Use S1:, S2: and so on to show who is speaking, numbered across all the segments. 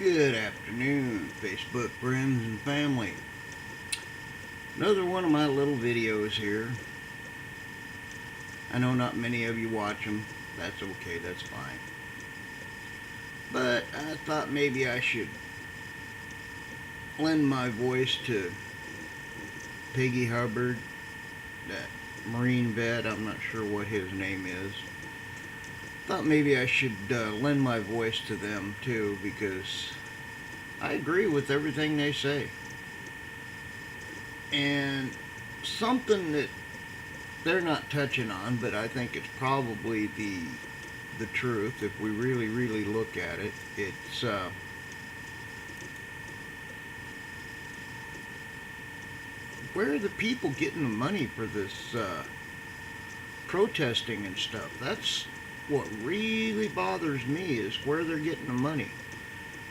S1: Good afternoon, Facebook friends and family. Another one of my little videos here. I know not many of you watch them. That's okay, that's fine. But I thought maybe I should lend my voice to Peggy Hubbard, that Marine vet. I'm not sure what his name is. Thought maybe I should lend my voice to them too, because I agree with everything they say. And something that they're not touching on, but I think it's probably the truth if we really look at it. It's where are the people getting the money for this protesting and stuff? That's what really bothers me, is where they're getting the money.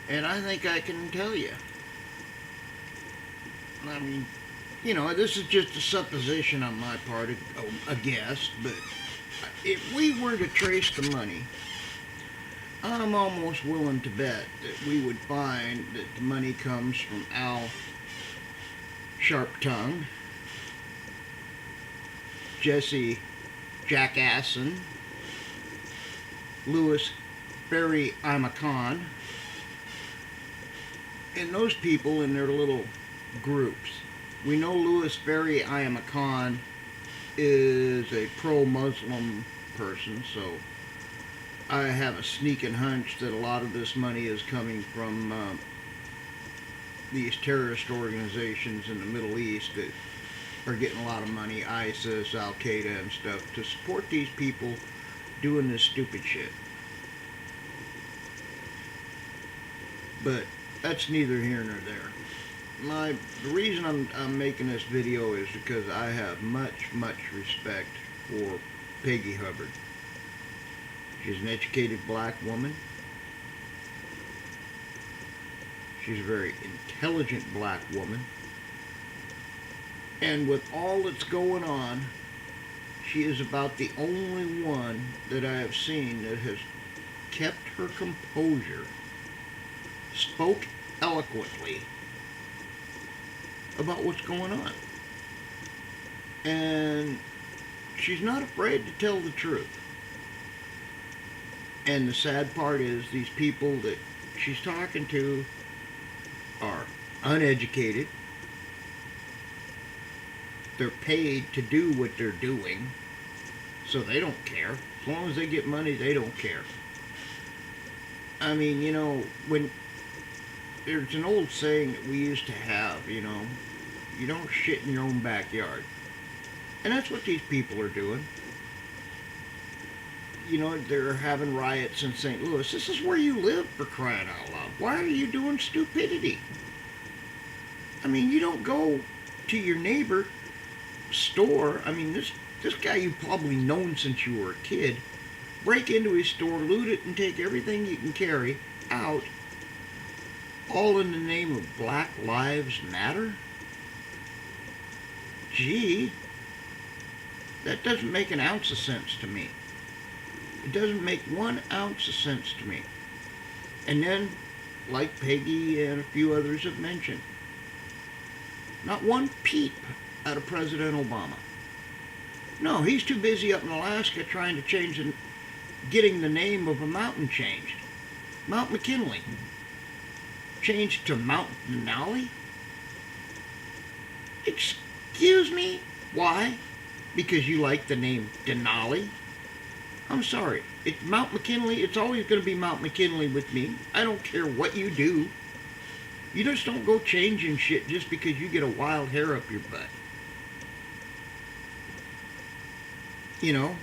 S1: And I think I can tell you. I mean, you know, this is just a supposition on my part, a guess, but if we were to trace the money, I'm almost willing to bet that we would find that the money comes from Al Sharptongue, Jesse Jackasson, Louis Barry Imacan, and those people in their little groups. We know Louis Barry Imacan is a pro-Muslim person, so I have a sneaking hunch that a lot of this money is coming from these terrorist organizations in the Middle East that are getting a lot of money, ISIS, Al-Qaeda and stuff, to support these people doing this stupid shit. But that's neither here nor there. The reason I'm making this video is because I have much respect for Peggy Hubbard. She's an educated black woman. She's a very intelligent black woman. And with all that's going on, she is about the only one that I have seen that has kept her composure, spoke eloquently about what's going on. And she's not afraid to tell the truth. And the sad part is, these people that she's talking to are uneducated. They're paid to do what they're doing, so they don't care. As long as they get money, they don't care. I mean, you know, when there's an old saying that we used to have, you know, you don't shit in your own backyard. And that's what these people are doing. You know, they're having riots in St. Louis. This is where you live, for crying out loud. Why are you doing stupidity? I mean, you don't go to your neighbor store. I mean, this guy you've probably known since you were a kid. Break into his store, loot it, and take everything you can carry out, all in the name of Black Lives Matter? Gee, that doesn't make an ounce of sense to me. It doesn't make 1 ounce of sense to me. And then, like Peggy and a few others have mentioned, not one peep out of President Obama. No, he's too busy up in Alaska trying to getting the name of a mountain changed. Mount McKinley. Changed to Mount Denali? Excuse me? Why? Because you like the name Denali? I'm sorry. It's Mount McKinley. It's always going to be Mount McKinley with me. I don't care what you do. You just don't go changing shit just because you get a wild hair up your butt. You know?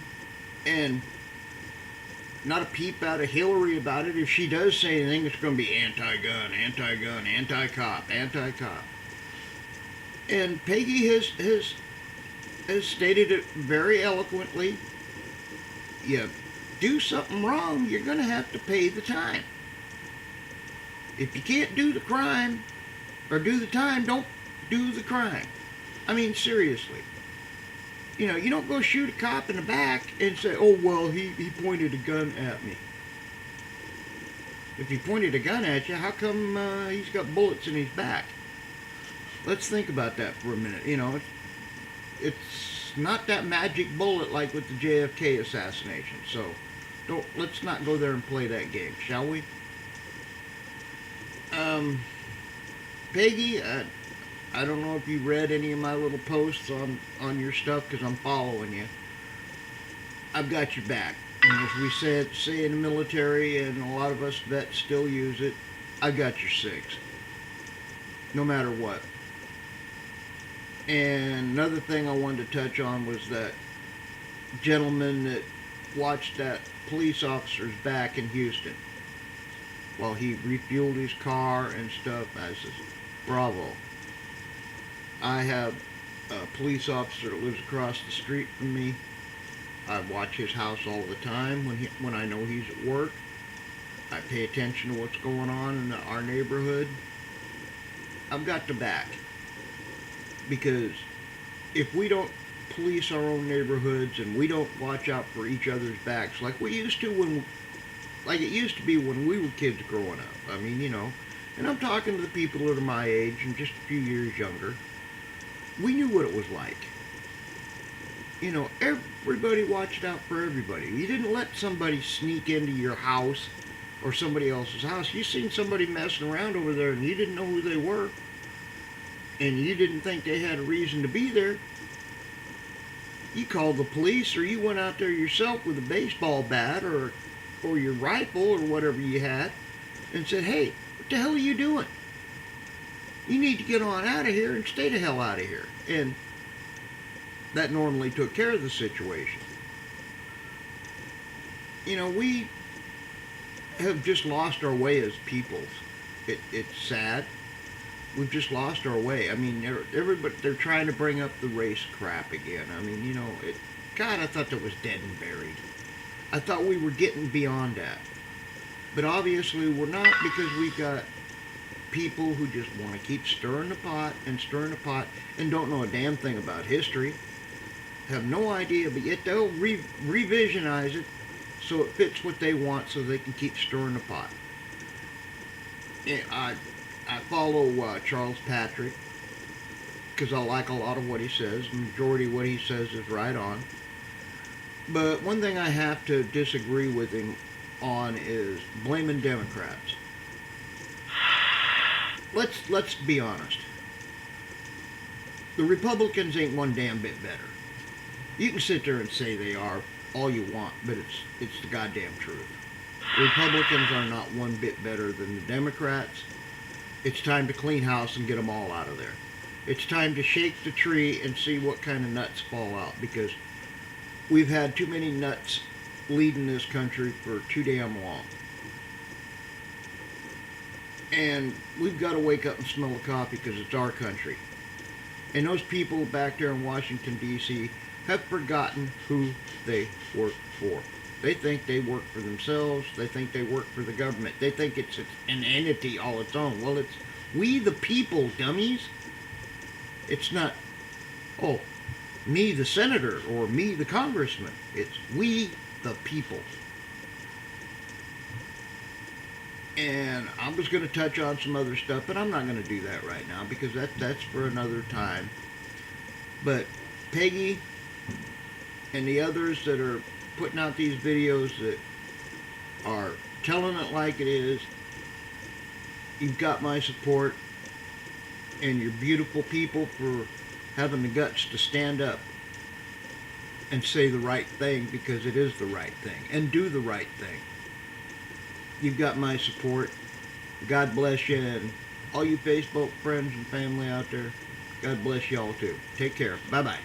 S1: And not a peep out of Hillary about it. If she does say anything, it's going to be anti-gun, anti-gun, anti-cop, anti-cop. And Peggy has stated it very eloquently. You do something wrong, you're going to have to pay the time. If you can't do the crime, or do the time, don't do the crime. I mean, seriously. You know, you don't go shoot a cop in the back and say, oh, well, he pointed a gun at me. If he pointed a gun at you, how come he's got bullets in his back? Let's think about that for a minute. You know, it's not that magic bullet like with the JFK assassination. So let's not go there and play that game, shall we? Peggy, I don't know if you read any of my little posts on your stuff, because I'm following you. I've got your back. And as we say in the military, and a lot of us vets still use it, I've got your six. No matter what. And another thing I wanted to touch on was that gentleman that watched that police officer's back in Houston while he refueled his car and stuff. I says, bravo. I have a police officer that lives across the street from me. I watch his house all the time when I know he's at work. I pay attention to what's going on in our neighborhood. I've got the back. Because if we don't police our own neighborhoods and we don't watch out for each other's backs like we used to like it used to be when we were kids growing up. I mean, you know, and I'm talking to the people that are my age and just a few years younger. We knew what it was like. You know, everybody watched out for everybody. You didn't let somebody sneak into your house or somebody else's house. You seen somebody messing around over there and you didn't know who they were, and you didn't think they had a reason to be there, you called the police, or you went out there yourself with a baseball bat or your rifle or whatever you had and said, hey, what the hell are you doing? You need to get on out of here and stay the hell out of here. And that normally took care of the situation. You know, we have just lost our way as peoples. It's sad. We've just lost our way. I mean, they're trying to bring up the race crap again. I mean, you know, God, I thought that was dead and buried. I thought we were getting beyond that. But obviously we're not, because we've got people who just want to keep stirring the pot and don't know a damn thing about history. Have no idea, but yet they'll revisionize it so it fits what they want, so they can keep stirring the pot. And I follow Charles Patrick because I like a lot of what he says. The majority of what he says is right on. But one thing I have to disagree with him on is blaming Democrats. Let's be honest. The Republicans ain't one damn bit better. You can sit there and say they are all you want, but it's the goddamn truth. The Republicans are not one bit better than the Democrats. It's time to clean house and get them all out of there. It's time to shake the tree and see what kind of nuts fall out, because we've had too many nuts leading this country for too damn long. And we've got to wake up and smell the coffee, because it's our country. And those people back there in Washington, D.C. have forgotten who they work for. They think they work for themselves. They think they work for the government. They think it's an entity all its own. Well, it's we the people, dummies. It's not, oh, me the senator or me the congressman. It's we the people. And I was going to touch on some other stuff, but I'm not going to do that right now, because that's for another time. But Peggy and the others that are putting out these videos that are telling it like it is, you've got my support, and you're beautiful people for having the guts to stand up and say the right thing, because it is the right thing, and do the right thing. You've got my support. God bless you, and all you Facebook friends and family out there, God bless you all too. Take care. Bye-bye.